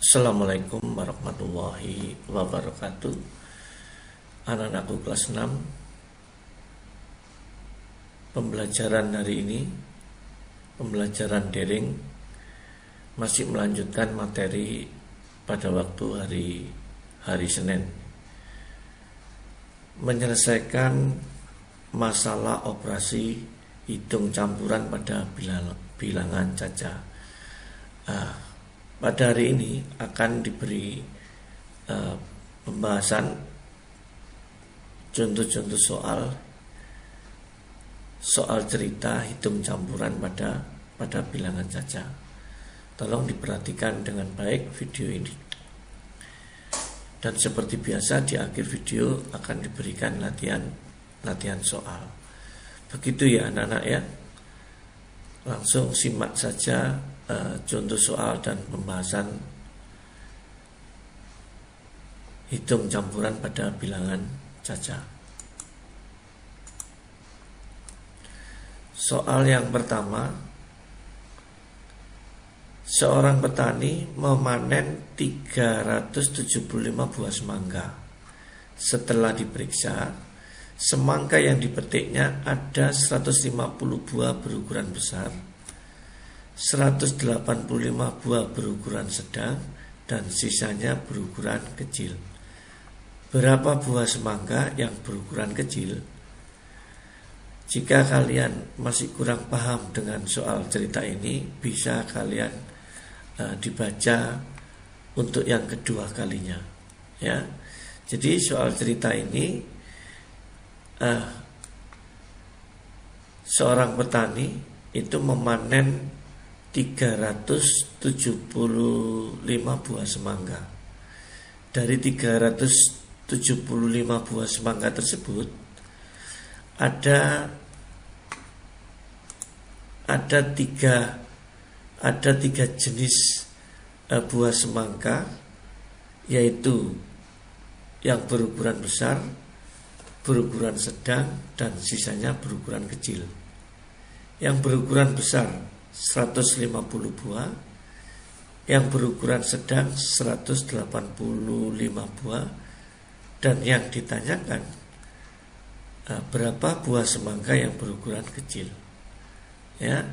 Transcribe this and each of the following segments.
Assalamualaikum warahmatullahi wabarakatuh. Anak-anakku kelas 6, pembelajaran hari ini, pembelajaran daring, masih melanjutkan materi pada waktu hari Senin, menyelesaikan masalah operasi hitung campuran pada bilangan caca. Pada hari ini akan diberi pembahasan contoh-contoh soal cerita hitung campuran pada bilangan caca. Tolong diperhatikan dengan baik video ini. Dan seperti biasa di akhir video akan diberikan latihan soal. Begitu ya anak-anak ya. Langsung simak saja contoh soal dan pembahasan hitung campuran pada bilangan caca. Soal yang pertama, seorang petani memanen 375 buah semangka. Setelah diperiksa, semangka yang dipetiknya ada 150 buah berukuran besar, 185 buah berukuran sedang, dan sisanya berukuran kecil. Berapa buah semangka yang berukuran kecil? Jika kalian masih kurang paham dengan soal cerita ini, bisa kalian dibaca untuk yang kedua kalinya. Ya, jadi soal cerita ini seorang petani itu memanen 375 buah semangka. Dari 375 buah semangka tersebut ada tiga jenis buah semangka, yaitu yang berukuran besar, berukuran sedang, dan sisanya berukuran kecil. Yang berukuran besar 150 buah, yang berukuran sedang 185 buah, dan yang ditanyakan berapa buah semangka yang berukuran kecil. Ya,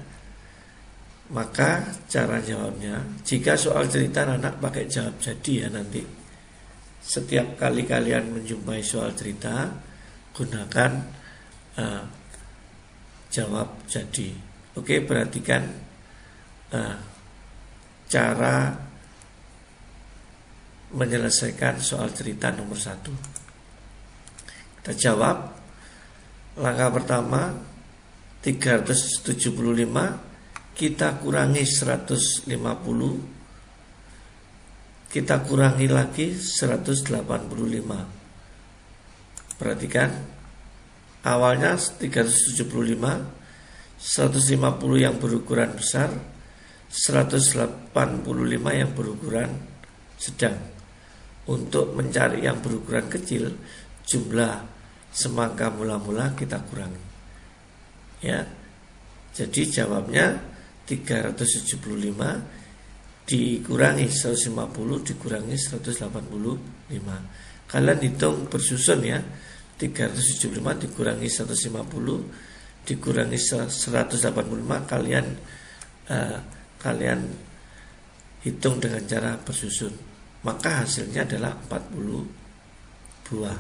maka cara jawabnya, jika soal cerita anak pakai jawab jadi ya nanti. Setiap kali kalian menjumpai soal cerita, gunakan jawab jadi. Oke, perhatikan cara menyelesaikan soal cerita nomor 1. Kita jawab. Langkah pertama, 375 kita kurangi 150, kita kurangi lagi 185. Perhatikan, awalnya 375, 150 yang berukuran besar, 185 yang berukuran sedang. Untuk mencari yang berukuran kecil, jumlah semangka mula-mula kita kurangi. Ya. Jadi jawabnya 375 dikurangi 150 dikurangi 185. Kalian hitung bersusun ya. 375 dikurangi 150 dikurangi 185, kalian hitung dengan cara bersusun, maka hasilnya adalah 40 buah.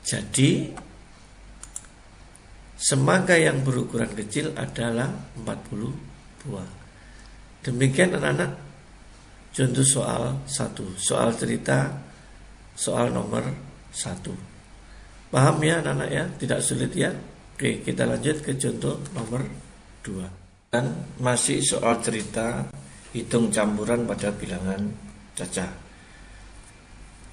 Jadi semangka yang berukuran kecil adalah 40 buah. Demikian anak-anak contoh soal 1, soal cerita, soal nomor 1. Paham ya anak-anak ya? Tidak sulit ya? Oke, kita lanjut ke contoh nomor 2. Dan masih soal cerita hitung campuran pada bilangan caca.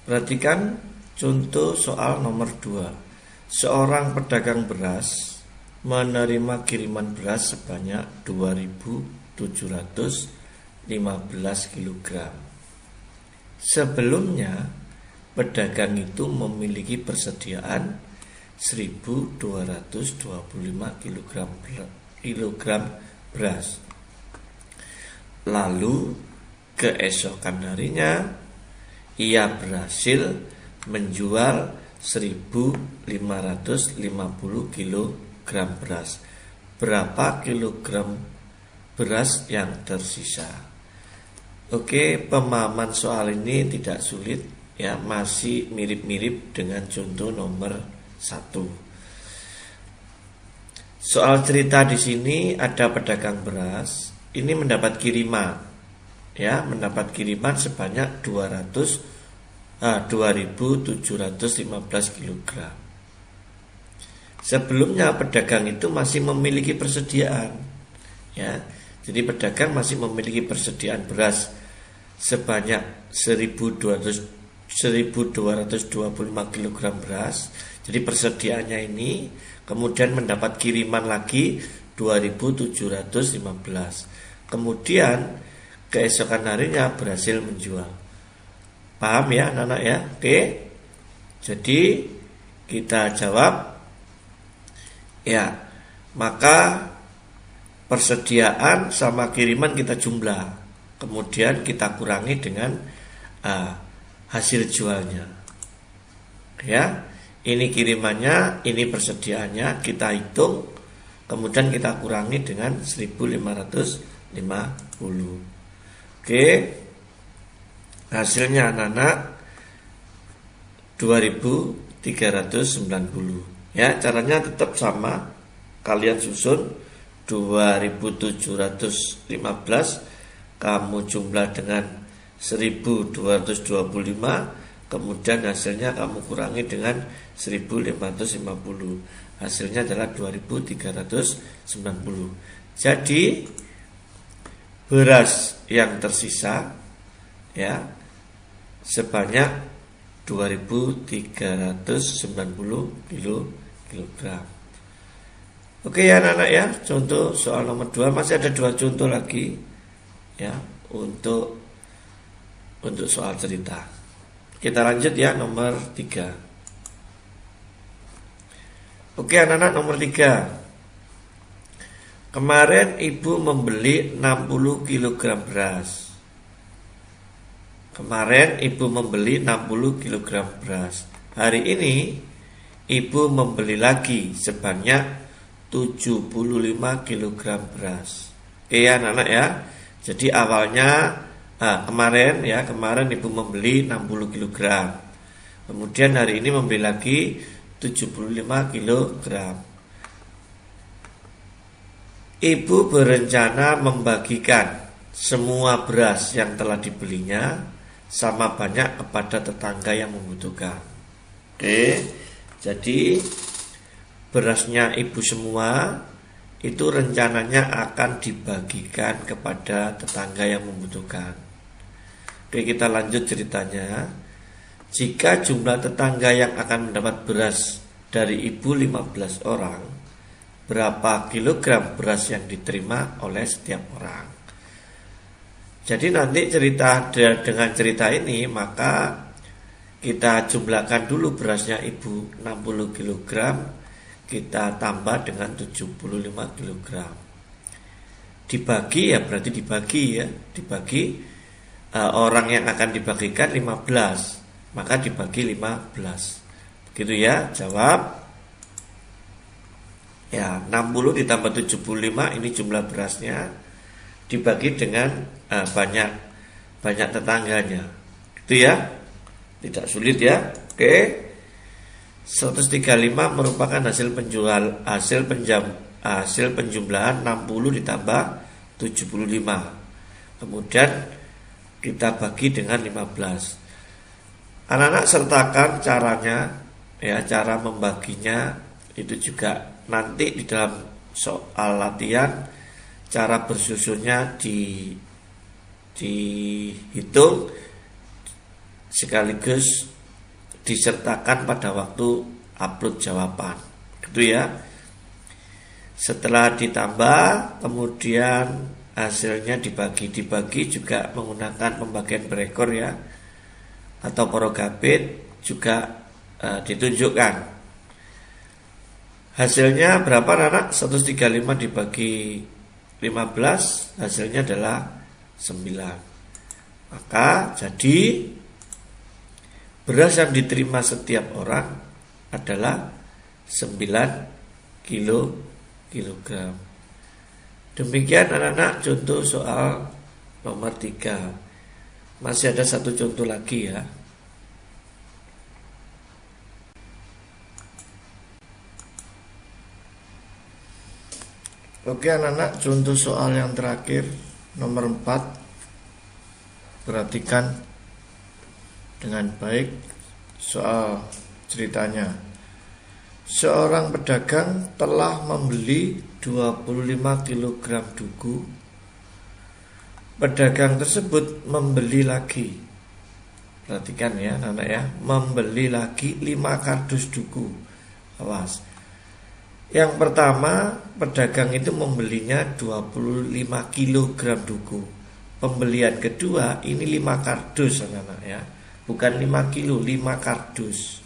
Perhatikan contoh soal nomor 2. Seorang pedagang beras menerima kiriman beras sebanyak 2.715 kg. Sebelumnya pedagang itu memiliki persediaan 1.225 kg beras. Lalu keesokan harinya ia berhasil menjual 1.550 kilogram beras. Berapa kilogram beras yang tersisa? Oke, pemahaman soal ini tidak sulit ya, masih mirip-mirip dengan contoh nomor 1. Soal cerita di sini ada pedagang beras, ini mendapat kiriman ya, mendapat kiriman sebanyak 2.715 kg. Sebelumnya pedagang itu masih memiliki persediaan ya. Jadi pedagang masih memiliki persediaan beras sebanyak 1.225 kg beras. Jadi persediaannya ini kemudian mendapat kiriman lagi 2.715. Kemudian keesokan harinya berhasil menjual. Paham ya anak-anak ya? Oke. Jadi kita jawab ya, maka persediaan sama kiriman kita jumlah, kemudian kita kurangi dengan hasil jualnya. Ya, ini kirimannya, ini persediaannya, kita hitung, kemudian kita kurangi dengan 1.550. Oke, hasilnya anak-anak 2.390. Ya, caranya tetap sama, kalian susun 2.715 kamu jumlah dengan 1.225, kemudian hasilnya kamu kurangi dengan 1.550. Hasilnya adalah 2.390. Jadi beras yang tersisa ya sebanyak 2.390 kilogram. Oke ya anak-anak ya, contoh soal nomor 2. Masih ada 2 contoh lagi ya untuk soal cerita. Kita lanjut ya nomor 3. Oke anak-anak, nomor 3. Kemarin ibu membeli 60 kg beras. Kemarin ibu membeli 60 kg beras. Hari ini ibu membeli lagi sebanyak 75 kg beras. Oke ya anak-anak ya. Jadi awalnya kemarin ibu membeli 60 kg. Kemudian hari ini membeli lagi 75 kg. Ibu berencana membagikan semua beras yang telah dibelinya sama banyak kepada tetangga yang membutuhkan. Oke, jadi berasnya ibu semua itu rencananya akan dibagikan kepada tetangga yang membutuhkan. Oke, kita lanjut ceritanya. Jika jumlah tetangga yang akan mendapat beras dari ibu 15 orang, berapa kilogram beras yang diterima oleh setiap orang? Jadi nanti dengan cerita ini maka kita jumlahkan dulu berasnya ibu 60 kg, kita tambah dengan 75 kg. Dibagi ya berarti dibagi orang yang akan dibagikan 15, maka dibagi 15. Begitu ya, jawab. Ya, 60 ditambah 75 ini jumlah berasnya, dibagi dengan banyak tetangganya. Gitu ya. Tidak sulit ya. Oke. 135 merupakan hasil penjumlahan 60 ditambah 75. Kemudian kita bagi dengan 15. Anak-anak sertakan caranya ya, cara membaginya itu juga nanti di dalam soal latihan. Cara bersusunnya dihitung sekaligus disertakan pada waktu upload jawaban. Gitu ya. Setelah ditambah kemudian hasilnya dibagi juga menggunakan pembagian berekor ya, atau porogabit juga ditunjukkan. Hasilnya berapa anak? 135 dibagi 15, hasilnya adalah 9. Maka jadi beras yang diterima setiap orang adalah 9 kilogram. Demikian anak-anak contoh soal nomor 3. Masih ada satu contoh lagi ya. Oke anak-anak, contoh soal yang terakhir nomor 4. Perhatikan dengan baik soal ceritanya. Seorang pedagang telah membeli 25 kg duku. Pedagang tersebut membeli lagi. Perhatikan ya anak ya, membeli lagi 5 kardus duku. Awas. Yang pertama, pedagang itu membelinya 25 kg duku. Pembelian kedua ini 5 kardus anak-anak ya. Bukan 5 kilo, 5 kardus.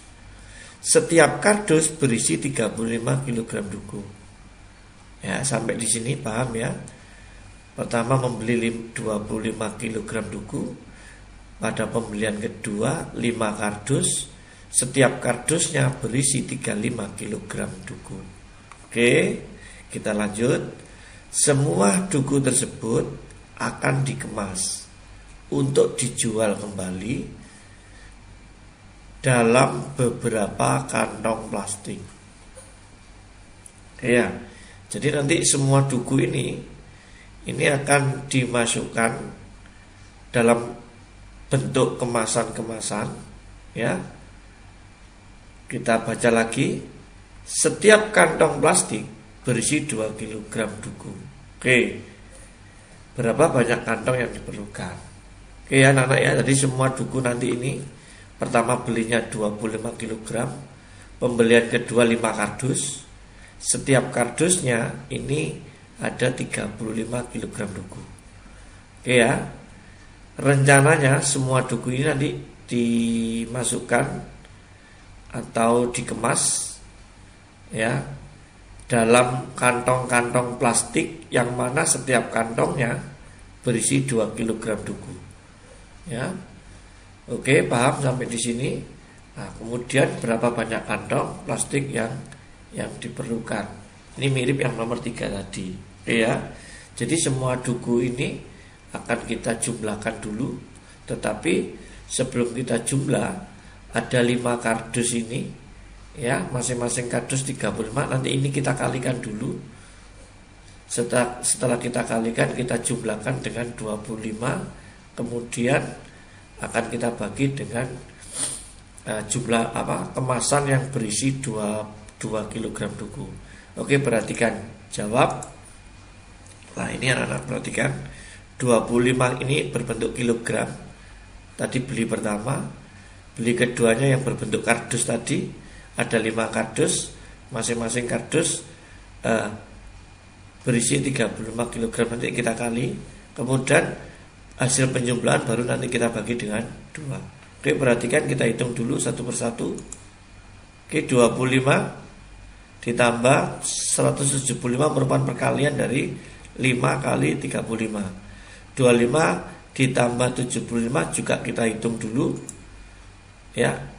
Setiap kardus berisi 35 kg duku. Ya, sampai di sini paham ya. Pertama membeli 25 kg duku. Pada pembelian kedua 5 kardus. Setiap kardusnya berisi 35 kg duku. Oke, kita lanjut. Semua duku tersebut akan dikemas untuk dijual kembali dalam beberapa kantong plastik. Ya, jadi nanti semua duku ini akan dimasukkan dalam bentuk kemasan-kemasan. Ya, kita baca lagi. Setiap kantong plastik berisi 2 kg duku. Oke. Berapa banyak kantong yang diperlukan? Oke ya anak-anak ya, jadi semua duku nanti ini pertama belinya 25 kg, pembelian kedua 5 kardus. Setiap kardusnya ini ada 35 kg duku. Oke ya. Rencananya semua duku ini nanti dimasukkan atau dikemas ya dalam kantong-kantong plastik yang mana setiap kantongnya berisi 2 kg duku. Ya. Oke, paham sampai di sini? Nah, kemudian berapa banyak kantong plastik yang diperlukan? Ini mirip yang nomor 3 tadi. Oke ya. Jadi semua duku ini akan kita jumlahkan dulu, tetapi sebelum kita jumlah ada 5 kardus ini. Ya, masing-masing kardus 35. Nanti ini kita kalikan dulu. Setelah kita kalikan, kita jumlahkan dengan 25. Kemudian akan kita bagi dengan jumlah kemasan yang berisi 2 kg duku. Oke, perhatikan jawab. Nah, ini anak-anak perhatikan. 25 ini berbentuk kilogram. Tadi beli pertama. Beli keduanya yang berbentuk kardus tadi. Ada 5 kardus, masing-masing kardus berisi 35 kg. Nanti kita kali, kemudian hasil penjumlahan baru nanti kita bagi dengan 2. Oke, perhatikan kita hitung dulu satu persatu. Oke, 25 ditambah 175 merupakan perkalian dari 5 kali 35. 25 ditambah 75 juga kita hitung dulu. Ya,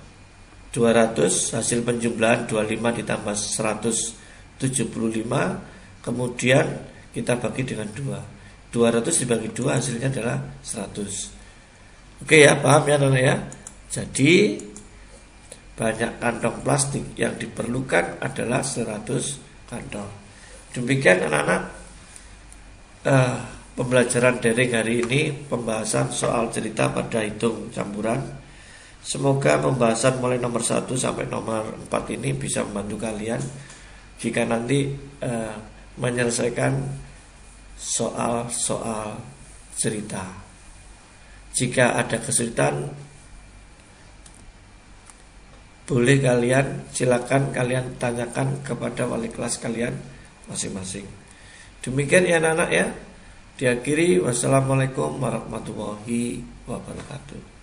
200 hasil penjumlahan 25 ditambah 175. Kemudian kita bagi dengan 2. 200 dibagi 2 hasilnya adalah 100. Oke ya, paham ya teman-teman ya. Jadi banyak kantong plastik yang diperlukan adalah 100 kantong. Demikian anak-anak pembelajaran daring hari ini, pembahasan soal cerita pada hitung campuran. Semoga pembahasan mulai nomor 1 sampai nomor 4 ini bisa membantu kalian jika nanti menyelesaikan soal-soal cerita. Jika ada kesulitan, boleh silakan kalian tanyakan kepada wali kelas kalian masing-masing. Demikian ya anak-anak ya. Diakhiri, wassalamualaikum warahmatullahi wabarakatuh.